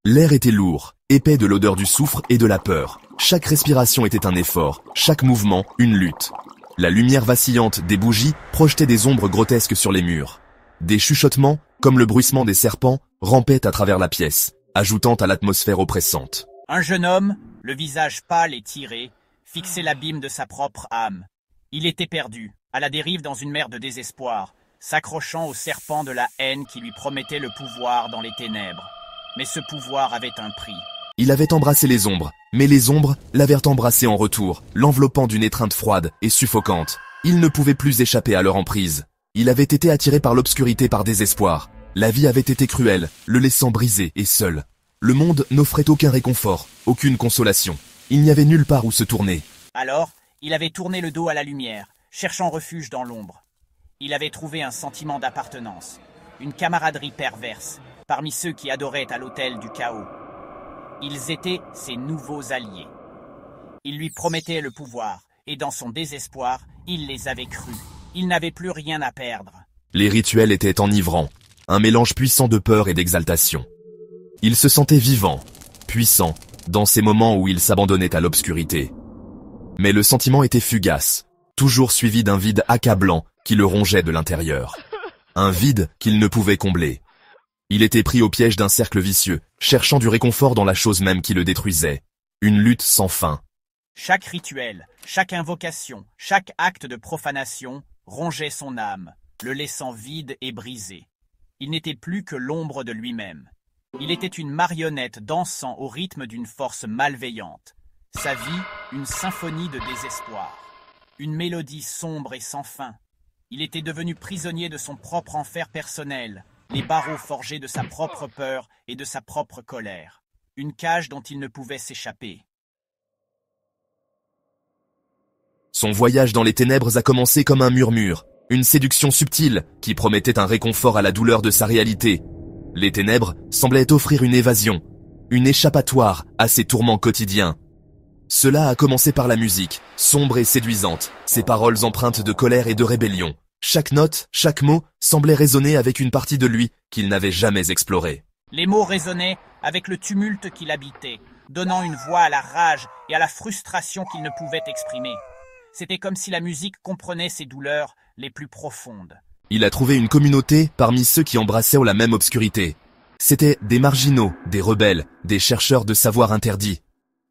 L'air était lourd, épais de l'odeur du soufre et de la peur. Chaque respiration était un effort, chaque mouvement, une lutte. La lumière vacillante des bougies projetait des ombres grotesques sur les murs. Des chuchotements, comme le bruissement des serpents, rampaient à travers la pièce, ajoutant à l'atmosphère oppressante. Un jeune homme, le visage pâle et tiré, fixait l'abîme de sa propre âme. Il était perdu, à la dérive dans une mer de désespoir, s'accrochant au serpent de la haine qui lui promettait le pouvoir dans les ténèbres. Mais ce pouvoir avait un prix. Il avait embrassé les ombres, mais les ombres l'avaient embrassé en retour, l'enveloppant d'une étreinte froide et suffocante. Il ne pouvait plus échapper à leur emprise. Il avait été attiré par l'obscurité par désespoir. La vie avait été cruelle, le laissant brisé et seul. Le monde n'offrait aucun réconfort, aucune consolation. Il n'y avait nulle part où se tourner. Alors, il avait tourné le dos à la lumière, cherchant refuge dans l'ombre. Il avait trouvé un sentiment d'appartenance, une camaraderie perverse, parmi ceux qui adoraient à l'autel du chaos. Ils étaient ses nouveaux alliés. Ils lui promettaient le pouvoir, et dans son désespoir, il les avait crus. Il n'avait plus rien à perdre. Les rituels étaient enivrants, un mélange puissant de peur et d'exaltation. Il se sentait vivant, puissant, dans ces moments où il s'abandonnait à l'obscurité. Mais le sentiment était fugace, toujours suivi d'un vide accablant qui le rongeait de l'intérieur. Un vide qu'il ne pouvait combler. Il était pris au piège d'un cercle vicieux, cherchant du réconfort dans la chose même qui le détruisait. Une lutte sans fin. Chaque rituel, chaque invocation, chaque acte de profanation rongeait son âme, le laissant vide et brisé. Il n'était plus que l'ombre de lui-même. Il était une marionnette dansant au rythme d'une force malveillante. Sa vie, une symphonie de désespoir. Une mélodie sombre et sans fin. Il était devenu prisonnier de son propre enfer personnel, les barreaux forgés de sa propre peur et de sa propre colère. Une cage dont il ne pouvait s'échapper. Son voyage dans les ténèbres a commencé comme un murmure, une séduction subtile qui promettait un réconfort à la douleur de sa réalité. Les ténèbres semblaient offrir une évasion, une échappatoire à ses tourments quotidiens. Cela a commencé par la musique, sombre et séduisante, ses paroles empreintes de colère et de rébellion. Chaque note, chaque mot semblait résonner avec une partie de lui qu'il n'avait jamais explorée. Les mots résonnaient avec le tumulte qu'il habitait, donnant une voix à la rage et à la frustration qu'il ne pouvait exprimer. C'était comme si la musique comprenait ses douleurs les plus profondes. Il a trouvé une communauté parmi ceux qui embrassaient la même obscurité. C'étaient des marginaux, des rebelles, des chercheurs de savoir interdits.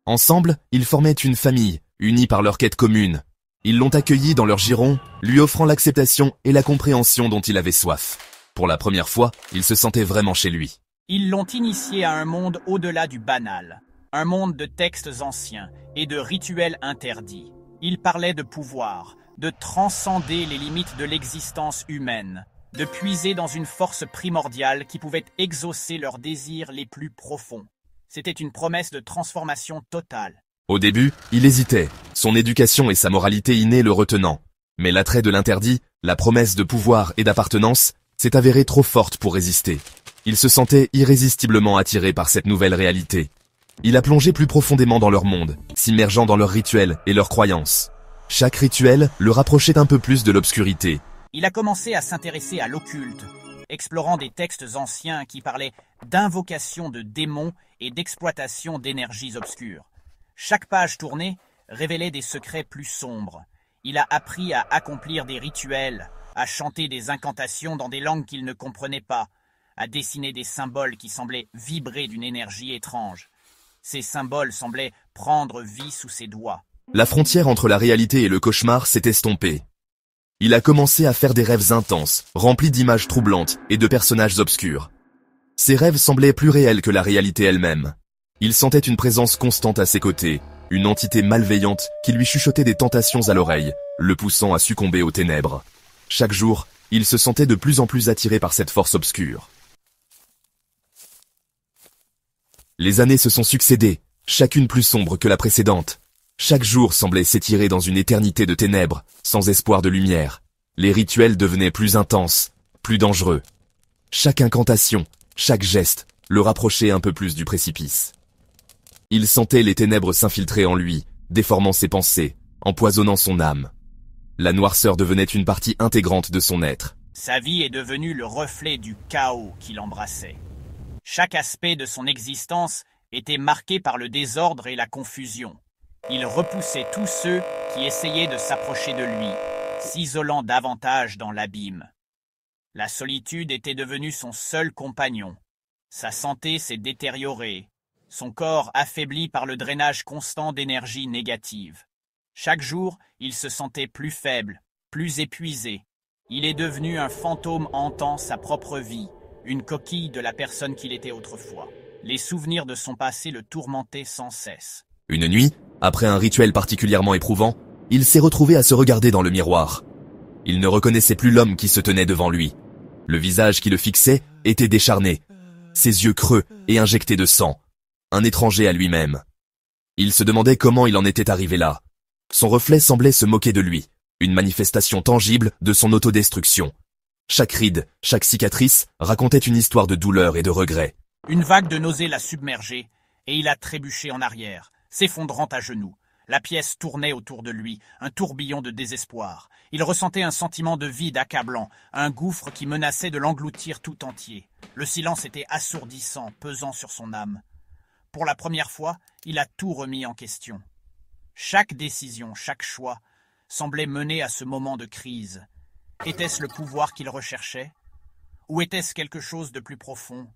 Ensemble, ils formaient une famille, unis par leur quête commune. Ils l'ont accueilli dans leur giron, lui offrant l'acceptation et la compréhension dont il avait soif. Pour la première fois, il se sentait vraiment chez lui. Ils l'ont initié à un monde au-delà du banal, un monde de textes anciens et de rituels interdits. Il parlait de pouvoir, de transcender les limites de l'existence humaine, de puiser dans une force primordiale qui pouvait exaucer leurs désirs les plus profonds. C'était une promesse de transformation totale. Au début, il hésitait, son éducation et sa moralité innée le retenant. Mais l'attrait de l'interdit, la promesse de pouvoir et d'appartenance, s'est avérée trop forte pour résister. Il se sentait irrésistiblement attiré par cette nouvelle réalité. Il a plongé plus profondément dans leur monde, s'immergeant dans leurs rituels et leurs croyances. Chaque rituel le rapprochait un peu plus de l'obscurité. Il a commencé à s'intéresser à l'occulte, explorant des textes anciens qui parlaient d'invocation de démons et d'exploitation d'énergies obscures. Chaque page tournée révélait des secrets plus sombres. Il a appris à accomplir des rituels, à chanter des incantations dans des langues qu'il ne comprenait pas, à dessiner des symboles qui semblaient vibrer d'une énergie étrange. Ces symboles semblaient prendre vie sous ses doigts. La frontière entre la réalité et le cauchemar s'est estompée. Il a commencé à faire des rêves intenses, remplis d'images troublantes et de personnages obscurs. Ces rêves semblaient plus réels que la réalité elle-même. Il sentait une présence constante à ses côtés, une entité malveillante qui lui chuchotait des tentations à l'oreille, le poussant à succomber aux ténèbres. Chaque jour, il se sentait de plus en plus attiré par cette force obscure. Les années se sont succédées, chacune plus sombre que la précédente. Chaque jour semblait s'étirer dans une éternité de ténèbres, sans espoir de lumière. Les rituels devenaient plus intenses, plus dangereux. Chaque incantation, chaque geste, le rapprochait un peu plus du précipice. Il sentait les ténèbres s'infiltrer en lui, déformant ses pensées, empoisonnant son âme. La noirceur devenait une partie intégrante de son être. Sa vie est devenue le reflet du chaos qu'il embrassait. Chaque aspect de son existence était marqué par le désordre et la confusion. Il repoussait tous ceux qui essayaient de s'approcher de lui, s'isolant davantage dans l'abîme. La solitude était devenue son seul compagnon. Sa santé s'est détériorée, son corps affaibli par le drainage constant d'énergie négative. Chaque jour, il se sentait plus faible, plus épuisé. Il est devenu un fantôme hantant sa propre vie, une coquille de la personne qu'il était autrefois. Les souvenirs de son passé le tourmentaient sans cesse. Une nuit, après un rituel particulièrement éprouvant, il s'est retrouvé à se regarder dans le miroir. Il ne reconnaissait plus l'homme qui se tenait devant lui. Le visage qui le fixait était décharné, ses yeux creux et injectés de sang, un étranger à lui-même. Il se demandait comment il en était arrivé là. Son reflet semblait se moquer de lui, une manifestation tangible de son autodestruction. Chaque ride, chaque cicatrice racontait une histoire de douleur et de regret. Une vague de nausée l'a submergé, et il a trébuché en arrière, s'effondrant à genoux. La pièce tournait autour de lui, un tourbillon de désespoir. Il ressentait un sentiment de vide accablant, un gouffre qui menaçait de l'engloutir tout entier. Le silence était assourdissant, pesant sur son âme. Pour la première fois, il a tout remis en question. Chaque décision, chaque choix, semblait mener à ce moment de crise. Était-ce le pouvoir qu'il recherchait? Ou était-ce quelque chose de plus profond,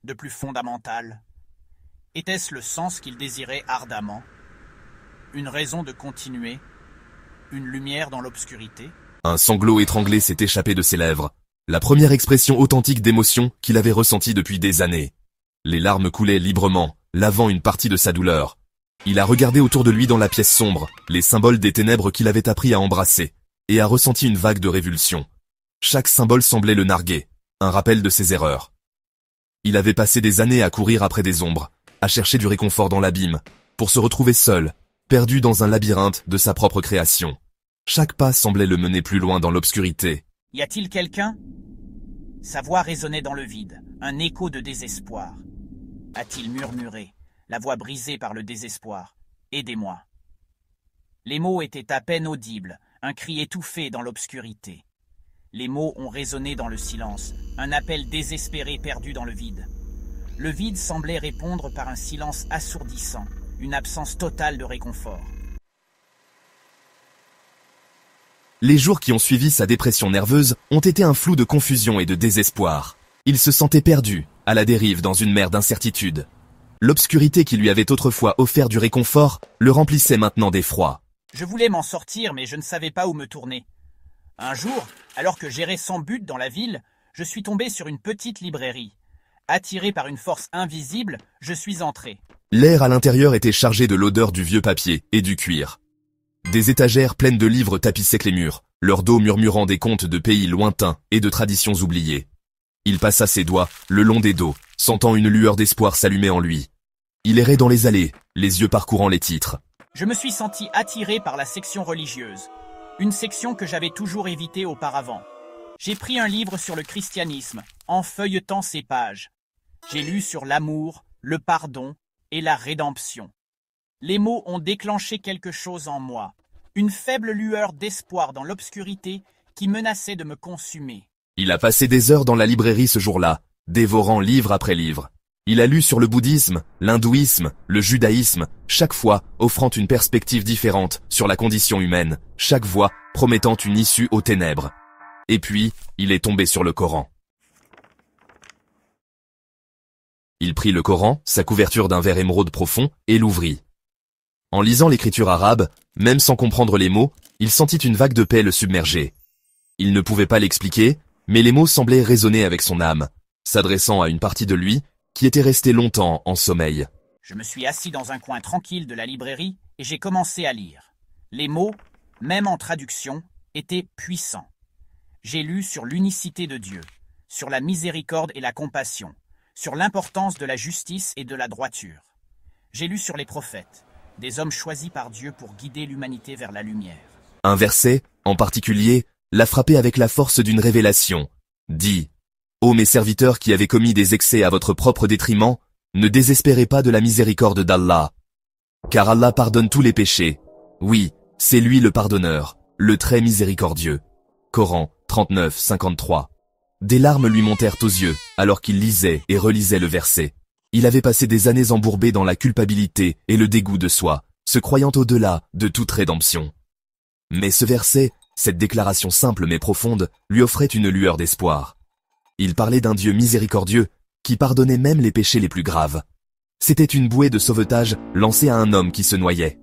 de plus fondamental? Était-ce le sens qu'il désirait ardemment? Une raison de continuer? Une lumière dans l'obscurité? Un sanglot étranglé s'est échappé de ses lèvres, la première expression authentique d'émotion qu'il avait ressentie depuis des années. Les larmes coulaient librement, lavant une partie de sa douleur. Il a regardé autour de lui dans la pièce sombre, les symboles des ténèbres qu'il avait appris à embrasser, et a ressenti une vague de révulsion. Chaque symbole semblait le narguer, un rappel de ses erreurs. Il avait passé des années à courir après des ombres, à chercher du réconfort dans l'abîme, pour se retrouver seul, perdu dans un labyrinthe de sa propre création. Chaque pas semblait le mener plus loin dans l'obscurité. Y a-t-il quelqu'un? Sa voix résonnait dans le vide, un écho de désespoir. A-t-il murmuré, la voix brisée par le désespoir? Aidez-moi. Les mots étaient à peine audibles, un cri étouffé dans l'obscurité. Les mots ont résonné dans le silence, un appel désespéré perdu dans le vide. Le vide semblait répondre par un silence assourdissant, une absence totale de réconfort. Les jours qui ont suivi sa dépression nerveuse ont été un flou de confusion et de désespoir. Il se sentait perdu, à la dérive dans une mer d'incertitude. L'obscurité qui lui avait autrefois offert du réconfort le remplissait maintenant d'effroi. Je voulais m'en sortir, mais je ne savais pas où me tourner. Un jour, alors que j'errais sans but dans la ville, je suis tombé sur une petite librairie. Attiré par une force invisible, je suis entré. L'air à l'intérieur était chargé de l'odeur du vieux papier et du cuir. Des étagères pleines de livres tapissaient les murs, leur dos murmurant des contes de pays lointains et de traditions oubliées. Il passa ses doigts le long des dos, sentant une lueur d'espoir s'allumer en lui. Il errait dans les allées, les yeux parcourant les titres. Je me suis senti attiré par la section religieuse, une section que j'avais toujours évitée auparavant. J'ai pris un livre sur le christianisme, en feuilletant ses pages. J'ai lu sur l'amour, le pardon et la rédemption. Les mots ont déclenché quelque chose en moi, une faible lueur d'espoir dans l'obscurité qui menaçait de me consumer. Il a passé des heures dans la librairie ce jour-là, dévorant livre après livre. Il a lu sur le bouddhisme, l'hindouisme, le judaïsme, chaque fois offrant une perspective différente sur la condition humaine, chaque voix promettant une issue aux ténèbres. Et puis, il est tombé sur le Coran. Il prit le Coran, sa couverture d'un vert émeraude profond, et l'ouvrit. En lisant l'écriture arabe, même sans comprendre les mots, il sentit une vague de paix le submerger. Il ne pouvait pas l'expliquer, mais les mots semblaient résonner avec son âme, s'adressant à une partie de lui qui était restée longtemps en sommeil. Je me suis assis dans un coin tranquille de la librairie et j'ai commencé à lire. Les mots, même en traduction, étaient puissants. J'ai lu sur l'unicité de Dieu, sur la miséricorde et la compassion, sur l'importance de la justice et de la droiture. J'ai lu sur les prophètes, des hommes choisis par Dieu pour guider l'humanité vers la lumière. Un verset, en particulier, l'a frappé avec la force d'une révélation. Dit: Ô mes serviteurs qui avez commis des excès à votre propre détriment, ne désespérez pas de la miséricorde d'Allah. Car Allah pardonne tous les péchés. Oui, c'est lui le pardonneur, le très miséricordieux. Coran 39, 53. Des larmes lui montèrent aux yeux, alors qu'il lisait et relisait le verset. Il avait passé des années embourbé dans la culpabilité et le dégoût de soi, se croyant au-delà de toute rédemption. Mais ce verset, cette déclaration simple mais profonde, lui offrait une lueur d'espoir. Il parlait d'un Dieu miséricordieux, qui pardonnait même les péchés les plus graves. C'était une bouée de sauvetage lancée à un homme qui se noyait.